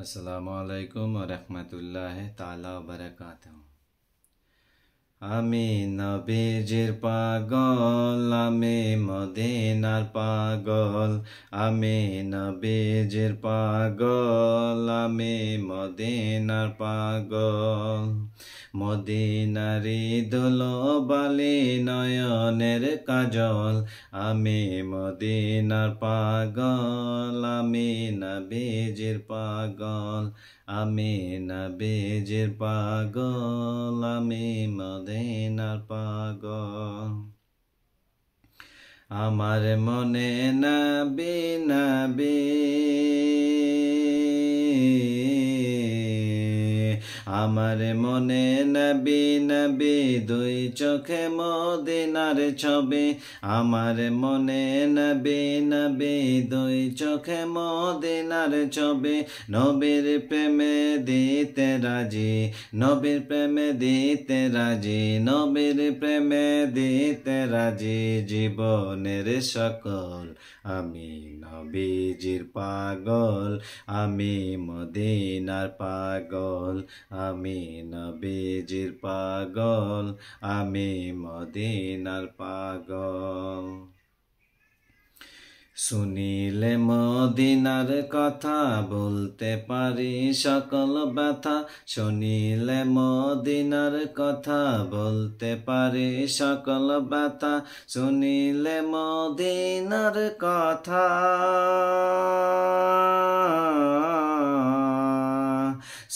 আসসালামু আলাইকুম ওয়া রাহমাতুল্লাহি তাআলা ওয়া বারাকাতুহু। আমি নবীজির পাগল, আমি মদিনার পাগল, আমি নবীজির পাগল, আমি মদিনার পাগল। মদিনারি দুলো বালি নয়নের কাজল, আমি মদিনার পাগল, আমি নবীজির পাগল, আমি নবীজির পাগল, আমি মদিনার পাগল। আমার মনে নবী নবী, আমার মনে নবী নবী, দুই চোখে মদিনার ছবি। আমার মনে নবী নবী, দুই চোখে মদিনার ছবি। নবীর প্রেমে দিতে রাজি, নবীর প্রেমে দিতে রাজি, নবীর প্রেমে দিতে রাজি জীবনের সকল। আমি নবীজির পাগল, আমি মদিনার পাগল, আমি নবীজির পাগল, আমি মদিনার পাগল। শুনিলে মদিনার কথা বলতে পারি সকল ব্যথা, শুনিলে মদিনার কথা বলতে পারি সকল ব্যথা, শুনিলে মদিনার কথা,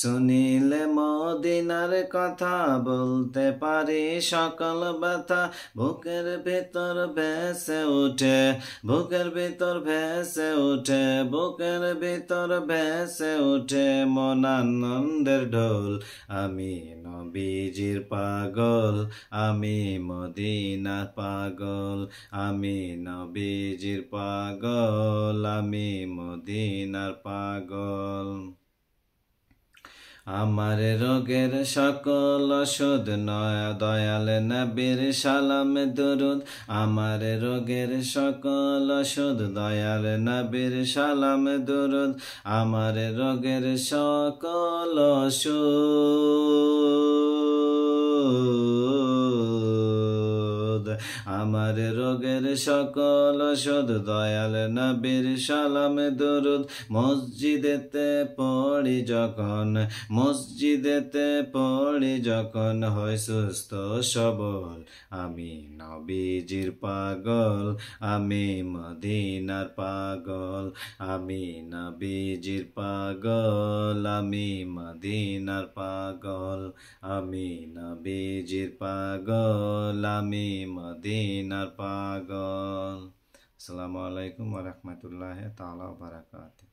শুনিলে মদিনার কথা বলতে পারি সকল ব্যথা। বুকের ভিতর ভেসে উঠে, বুকের ভিতর ভেসে উঠে, বুকের ভিতর ভেসে উঠে মন আনন্দের ঢোল। আমি নবীজির পাগল, আমি মদিনার পাগল, আমি নবীজির পাগল, আমি মদিনার পাগল। আমার রোগের সকল ওষুধ নয় দয়াল নবীর সালাম দুরুদ। আমার রোগের সকল ওষুধ দয়াল নবীর সালাম দুরুদ। আমার রোগের সকল ওষুধ, আমার রোগের সকল ওষুধ দয়াল নবীর সালাম দুরুদ। মসজিদেতে পড়ি যখন, মসজিদেতে পড়ি যখন হয় সুস্থ সবল। আমি নবীজির পাগল, আমি মদিনার পাগল, আমি নবীজির পাগল, আমি মদিনার পাগল, আমি নবীজির পাগল, আমি মদিনার পাগল। আসসালামু আলাইকুম ওয়া রাহমাতুল্লাহি তাআলা ওয়া বারাকাতুহু।